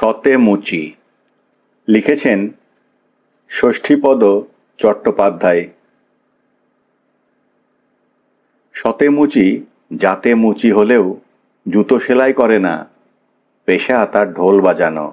সতে মুচি। লিখেছেন ষষ্ঠীপদ চট্টোপাধ্যায়। সতে মুচি জাতে মুচি হলেও জুতো সেলাই করে না, পেশা তার ঢোল বাজানো।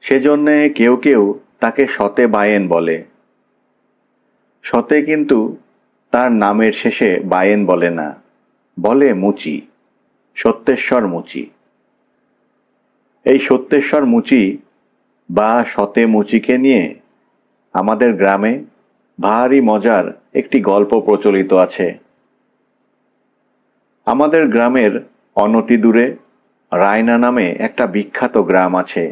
সেজন্যে কেউ কেউ তাকে সতে বায়েন বলে। সতে কিন্তু তার নামের শেষে বায়েন বলে না, বলে মুচি, সত্যেশ্বর মুচি। এই সত্যেশ্বর মুচি বা সতে মুচিকে নিয়ে আমাদের গ্রামে ভারী মজার একটি গল্প প্রচলিত আছে। আমাদের গ্রামের অনতি দূরে রায়না নামে একটা বিখ্যাত গ্রাম আছে।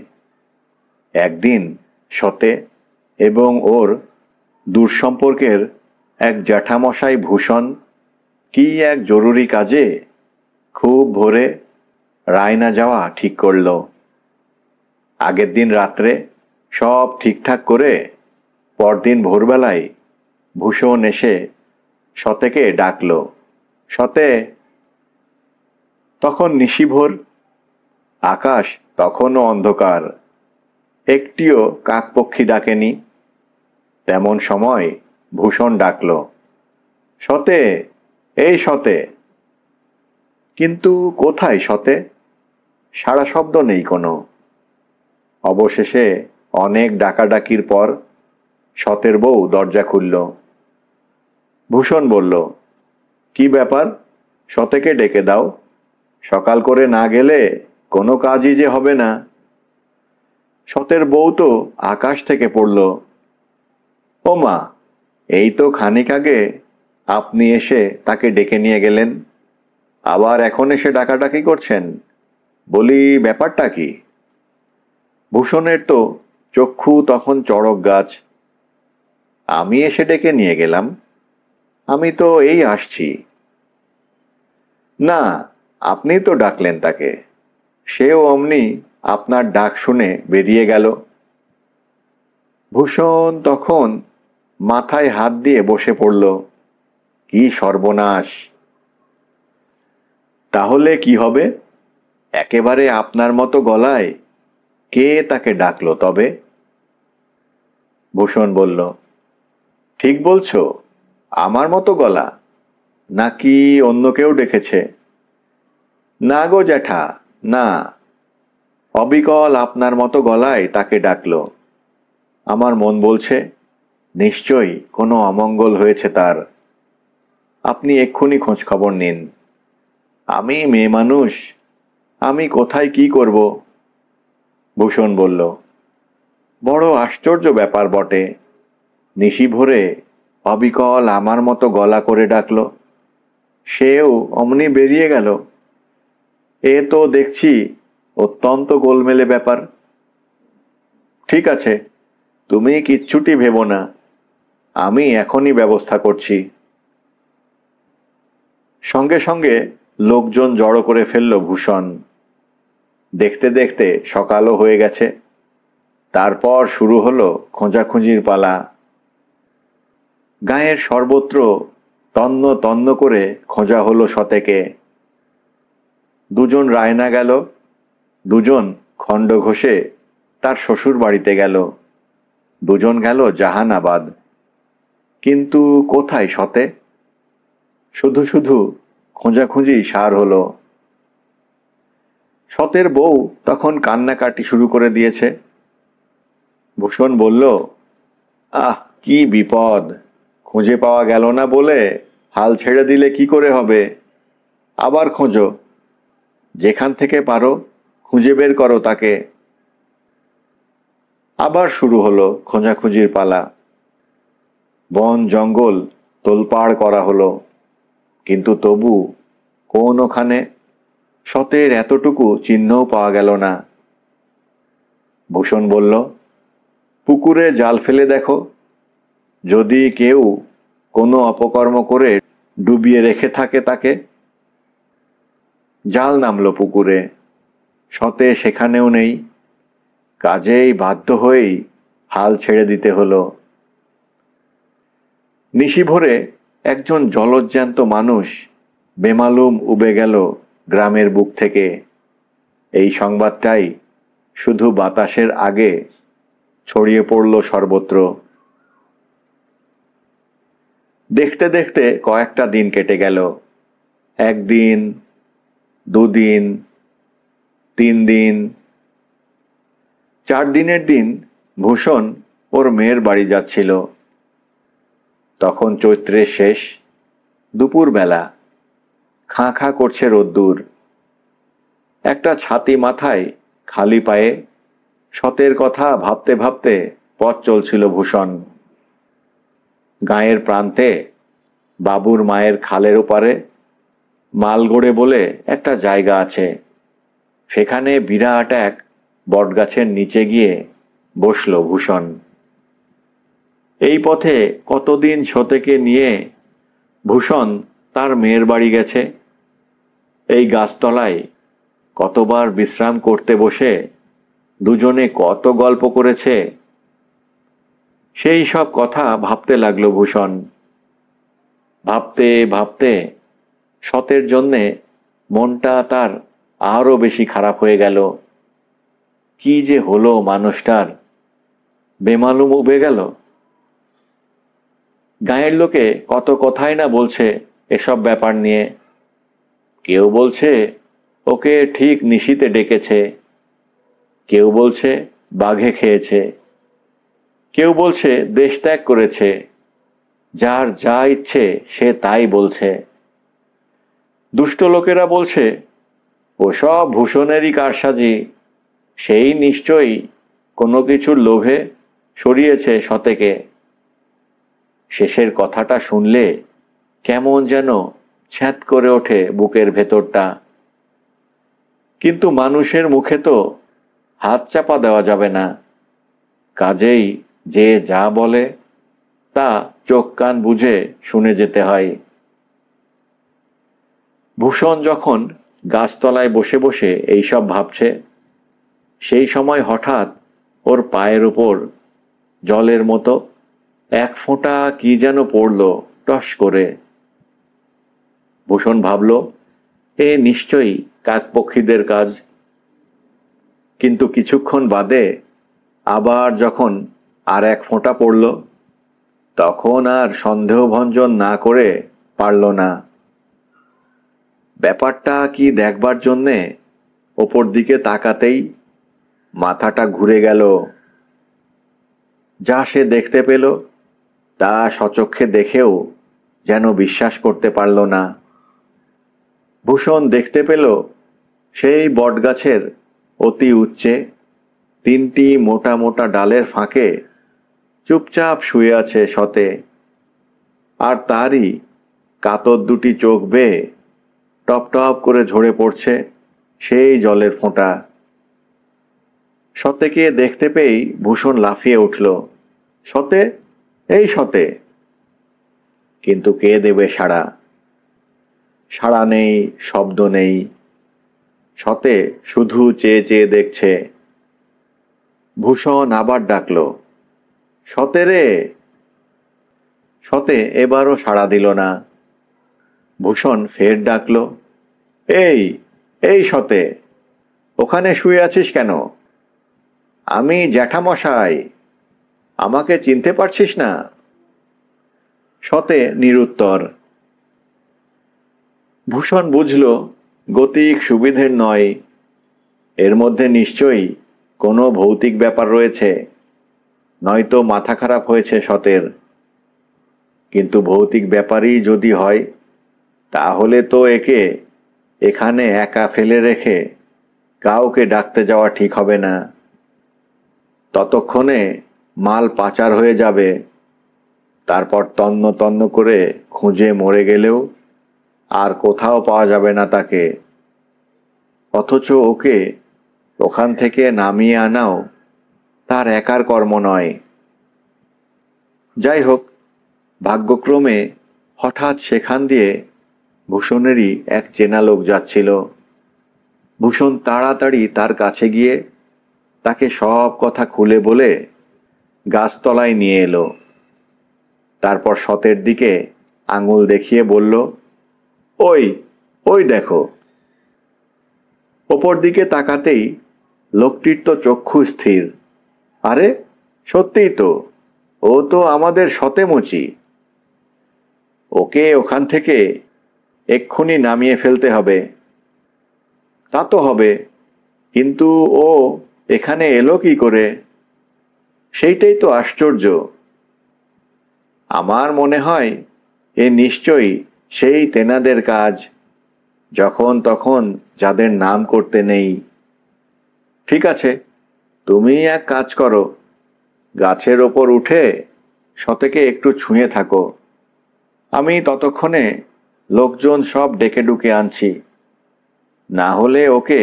একদিন সতে এবং ওর দূরসম্পর্কের এক জ্যাঠামশাই ভূষণ কি এক জরুরি কাজে খুব ভোরে রায়না যাওয়া ঠিক করল। আগের দিন রাত্রে সব ঠিকঠাক করে পরদিন ভোরবেলায় ভূষণ এসে সতেকে ডাকল, সতে। তখন নিশিভোর, আকাশ তখনও অন্ধকার, একটিও কাকপক্ষী ডাকেনি। তেমন সময় ভূষণ ডাকল, সতে, এই সতে। কিন্তু কোথায় সতে? সাড়া শব্দ নেই কোনো। অবশেষে অনেক ডাকাডাকির পর সতের বউ দরজা খুলল। ভূষণ বলল, কি ব্যাপার, সতেকে ডেকে দাও, সকাল করে না গেলে কোনো কাজই যে হবে না। সতের বউ তো আকাশ থেকে পড়ল, ও মা, এই তো খানিক আগে আপনি এসে তাকে ডেকে নিয়ে গেলেন, আবার এখন এসে ডাকাডাকি করছেন, বলি ব্যাপারটা কি? ভূষণের তো চক্ষু তখন চড়ক গাছ। আমি এসে ডেকে নিয়ে গেলাম? আমি তো এই আসছি। না, আপনি তো ডাকলেন তাকে, সেও অমনি আপনার ডাক শুনে বেরিয়ে গেল। ভূষণ তখন মাথায় হাত দিয়ে বসে পড়ল, কি সর্বনাশ! তাহলে কি হবে? একেবারে আপনার মতো গলায় কে তাকে ডাকলো তবে? ভূষণ বলল, ঠিক বলছো, আমার মতো গলা, নাকি অন্য কেউ ডেকেছে? না গো জ্যাঠা, না, অবিকল আপনার মতো গলায় তাকে ডাকলো। আমার মন বলছে নিশ্চয়ই কোনো অমঙ্গল হয়েছে তার। আপনি এক্ষুনি খোঁজ খবর নিন। আমি মেয়ে মানুষ, আমি কোথায় কি করব? ভূষণ বলল, বড় আশ্চর্য ব্যাপার বটে, নিশি ভোরে অবিকল আমার মতো গলা করে ডাকলো, সেও অমনি বেরিয়ে গেল। এ তো দেখছি অত্যন্ত গোলমেলে ব্যাপার। ঠিক আছে, তুমি কিচ্ছুটি ভেবো না, আমি এখনই ব্যবস্থা করছি। সঙ্গে সঙ্গে লোকজন জড়ো করে ফেলল ভূষণ। দেখতে দেখতে সকালও হয়ে গেছে। তারপর শুরু হলো খোঁজাখুঁজির পালা। গায়ের সর্বত্র তন্ন তন্ন করে খোঁজা হলো সতেকে। দুজন রায়না গেল, দুজন খণ্ড ঘষে তার শ্বশুর বাড়িতে গেল, দুজন গেল জাহানাবাদ। কিন্তু কোথায় সতে? শুধু শুধু খোঁজাখুঁজি সার হলো। সতের বউ তখন কান্নাকাটি শুরু করে দিয়েছে। ভূষণ বলল, আহ, কি বিপদ! খুঁজে পাওয়া গেল না বলে হাল ছেড়ে দিলে কি করে হবে? আবার খোঁজো, যেখান থেকে পারো খুঁজে বের করো তাকে। আবার শুরু হলো খোঁজাখুঁজির পালা। বন জঙ্গল তোলপাড় করা হলো, কিন্তু তবু কোনখানে সতের এতটুকু চিহ্নও পাওয়া গেল না। ভূষণ বলল, পুকুরে জাল ফেলে দেখো, যদি কেউ কোনো অপকর্ম করে ডুবিয়ে রেখে থাকে তাকে। জাল নামলো পুকুরে, সতে সেখানেও নেই। কাজেই বাধ্য হয়েই হাল ছেড়ে দিতে হলো। নিশি ভোরে একজন জলজ্যান্ত মানুষ বেমালুম উবে গেল গ্রামের বুক থেকে। এই সংবাদটাই শুধু বাতাসের আগে ছড়িয়ে পড়ল সর্বত্র। দেখতে দেখতে কয়েকটা দিন কেটে গেল। 1 দিন, 2 দিন, 3 দিন। 4 দিনের দিন ভূষণ ওর মেয়ের বাড়ি যাচ্ছিল। তখন চৈত্রের শেষ, দুপুরবেলা, খাঁ খাঁ করছে রোদ্দুর। একটা ছাতি মাথায়, খালি পায়ে, সতের কথা ভাবতে ভাবতে পথ চলছিল ভূষণ। গাঁয়ের প্রান্তে বাবুর মায়ের খালের ওপারে মালগড়ে বলে একটা জায়গা আছে। সেখানে বিরাট এক বটগাছের নিচে গিয়ে বসল ভূষণ। এই পথে কতদিন সতেকে নিয়ে ভূষণ তার মেয়ের বাড়ি গেছে। এই গাছতলায় কতবার বিশ্রাম করতে বসে দুজনে কত গল্প করেছে। সেই সব কথা ভাবতে লাগলো ভূষণ। ভাবতে ভাবতে সতের জন্যে মনটা তার আরো বেশি খারাপ হয়ে গেল। কি যে হলো মানুষটার, বেমালুম উবে গেল। গাঁয়ের লোকে কত কথাই না বলছে এসব ব্যাপার নিয়ে। কেউ বলছে ওকে ঠিক নিশিতে ডেকেছে, কেউ বলছে বাঘে খেয়েছে, কেউ বলছে দেশ ত্যাগ করেছে। যার যা ইচ্ছে সে তাই বলছে। দুষ্ট লোকেরা বলছে ওসব ভূষণেরই কারসাজি, সেই নিশ্চয়ই কোনো কিছুর লোভে সরিয়েছে সতেকে। শেষের কথাটা শুনলে কেমন যেন ছ্যাঁত করে ওঠে বুকের ভেতরটা। কিন্তু মানুষের মুখে তো হাত চাপা দেওয়া যাবে না। কাজেই যে যা বলে তা চোখ কান বুঝে শুনে যেতে হয়। ভূষণ যখন গাছতলায় বসে বসে এইসব ভাবছে, সেই সময় হঠাৎ ওর পায়ের উপর জলের মতো এক ফোঁটা কি যেন পড়ল টস করে। ভূষণ ভাবল এ নিশ্চয়ই কাকপক্ষীদের কাজ। কিন্তু কিছুক্ষণ বাদে আবার যখন আর এক ফোঁটা পড়ল, তখন আর সন্দেহভঞ্জন না করে পারল না। ব্যাপারটা কি দেখবার জন্যে ওপর দিকে তাকাতেই মাথাটা ঘুরে গেল। যা সে দেখতে পেল তা সচক্ষে দেখেও যেন বিশ্বাস করতে পারল না। ভূষণ দেখতে পেল সেই বটগাছের অতি উচ্চে 3টি মোটা মোটা ডালের ফাঁকে চুপচাপ শুয়ে আছে সতে। আর তারই কাতর 2টি চোখ বেয়ে টপ টপ করে ঝরে পড়ছে সেই জলের ফোঁটা। সতেকে দেখতে পেয়েই ভূষণ লাফিয়ে উঠল, সতে, এই সতে। কিন্তু কে দেবে সাড়া? সাড়া নেই, শব্দ নেই। সতে শুধু চেয়ে চেয়ে দেখছে। ভূষণ আবার ডাকল, সতে রে। সতে এবারও সাড়া দিল না। ভূষণ ফের ডাকল, এই, এই সতে, ওখানে শুয়ে আছিস কেন? আমি জ্যাঠামশাই, আমাকে চিনতে পারছিস না? সতে নিরুত্তর। ভূষণ বুঝল গতিক সুবিধের নয়, এর মধ্যে নিশ্চয়ই কোনো ভৌতিক ব্যাপার রয়েছে, নয়তো মাথা খারাপ হয়েছে সতের। কিন্তু ভৌতিক ব্যাপারই যদি হয়, তাহলে তো একে এখানে একা ফেলে রেখে কাউকে ডাকতে যাওয়া ঠিক হবে না। ততক্ষণে মাল পাচার হয়ে যাবে। তারপর তন্ন তন্ন করে খুঁজে মরে গেলেও আর কোথাও পাওয়া যাবে না তাকে। অথচ ওকে ওখান থেকে নামিয়ে আনাও তার একার কর্ম নয়। যাই হোক, ভাগ্যক্রমে হঠাৎ সেখান দিয়ে ভূষণেরই এক চেনা লোক যাচ্ছিল। ভূষণ তাড়াতাড়ি তার কাছে গিয়ে তাকে সব কথা খুলে বলে গাছতলায় নিয়ে এলো। তারপর সতের দিকে আঙুল দেখিয়ে বলল, ওই, ওই দেখো। ওপর দিকে তাকাতেই লোকটির তো চক্ষু স্থির। আরে, সত্যিই তো, ও তো আমাদের সতেমুচি। ওকে ওখান থেকে এক্ষুনি নামিয়ে ফেলতে হবে। তা তো হবে, কিন্তু ও এখানে এলো কি করে? সেইটাই তো আশ্চর্য। আমার মনে হয় এ নিশ্চয়ই সেই তেনাদের কাজ, যখন তখন যাদের নাম করতে নেই। ঠিক আছে, তুমি এক কাজ করো, গাছের ওপর উঠে সতেকে একটু ছুঁয়ে থাকো। আমি ততক্ষণে লোকজন সব ডেকে ডুকে আনছি। না হলে ওকে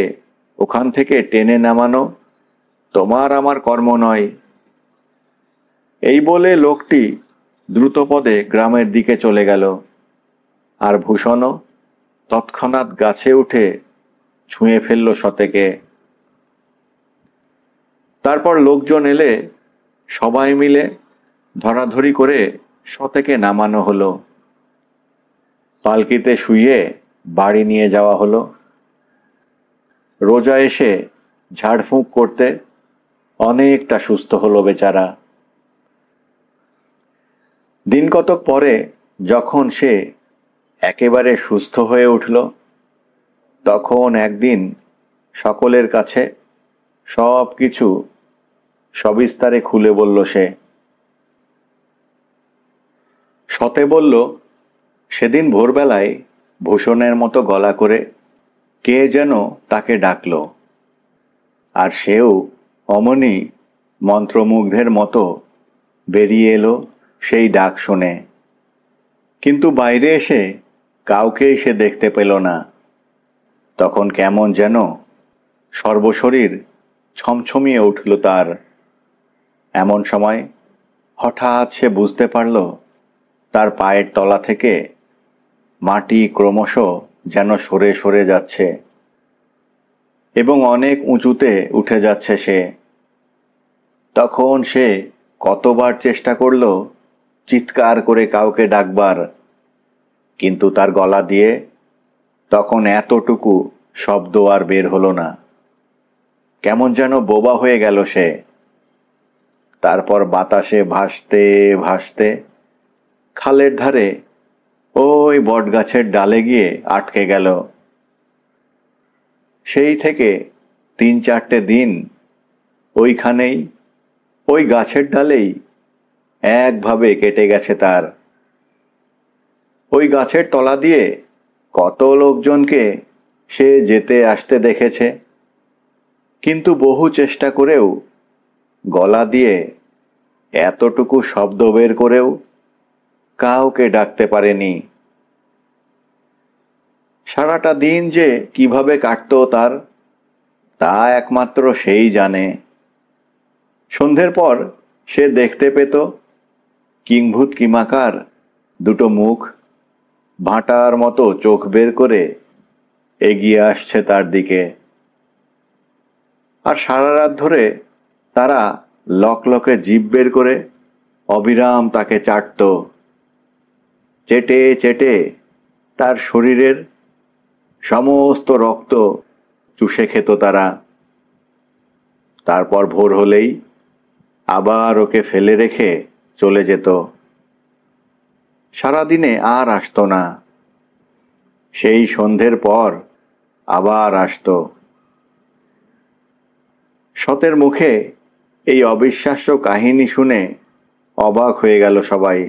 ওখান থেকে টেনে নামানো তোমার আমার কর্ম নয়। এই বলে লোকটি দ্রুতপদে গ্রামের দিকে চলে গেল, আর ভূষণও তৎক্ষণাৎ গাছে উঠে ছুঁয়ে ফেলল সতেকে। তারপর লোকজন এলে সবাই মিলে ধরাধরি করে সতেকে নামানো হলো। পালকিতে শুইয়ে বাড়ি নিয়ে যাওয়া হলো। রোজা এসে ঝাড়ফুঁক করতে অনেকটা সুস্থ হলো বেচারা। দিন কতক পরে যখন সে একেবারে সুস্থ হয়ে উঠল, তখন একদিন সকলের কাছে সব কিছু সবিস্তারে খুলে বলল সে। সতে বলল, সেদিন ভোরবেলায় ভূষণের মতো গলা করে কে যেন তাকে ডাকল, আর সেও অমনি মন্ত্রমুগ্ধের মতো বেরিয়ে এলো সেই ডাক শুনে। কিন্তু বাইরে এসে কাউকেই সে দেখতে পেল না। তখন কেমন যেন সর্বশরীর ছমছমিয়ে উঠল তার। এমন সময় হঠাৎ সে বুঝতে পারল তার পায়ের তলা থেকে মাটি ক্রমশ যেন সরে সরে যাচ্ছে এবং অনেক উঁচুতে উঠে যাচ্ছে সে। তখন সে কতবার চেষ্টা করল চিৎকার করে কাউকে ডাকবার, কিন্তু তার গলা দিয়ে তখন এতটুকু শব্দ আর বের হলো না। কেমন যেন বোবা হয়ে গেল সে। তারপর বাতাসে ভাসতে ভাসতে খালের ধারে ওই বটগাছের ডালে গিয়ে আটকে গেল। সেই থেকে 3-4টে দিন ওইখানেই, ওই গাছের ডালেই একভাবে কেটে গেছে তার। ওই গাছের তলা দিয়ে কত লোকজনকে সে যেতে আসতে দেখেছে, কিন্তু বহু চেষ্টা করেও, গলা দিয়ে এতটুকু শব্দ বের করেও কাউকে ডাকতে পারেনি। সারাটা দিন যে কিভাবে কাটতো তার, তা একমাত্র সেই জানে। সন্ধ্যের পর সে দেখতে পেত কিংভূত কিমাকার দুটো মুখ ভাঁটার মতো চোখ বের করে এগিয়ে আসছে তার দিকে। আর সারা রাত ধরে তারা লকলকে জিভ বের করে অবিরাম তাকে চাটত। চেটে চেটে তার শরীরের সমস্ত রক্ত চুষে খেত তারা। তারপর ভোর হলেই আবার ওকে ফেলে রেখে চলে যেত। সারাদিনে আর আসতো না। সেই সন্ধ্যের পর আবার আসতো। সতের মুখে এই অবিশ্বাস্য কাহিনী শুনে অবাক হয়ে গেল সবাই।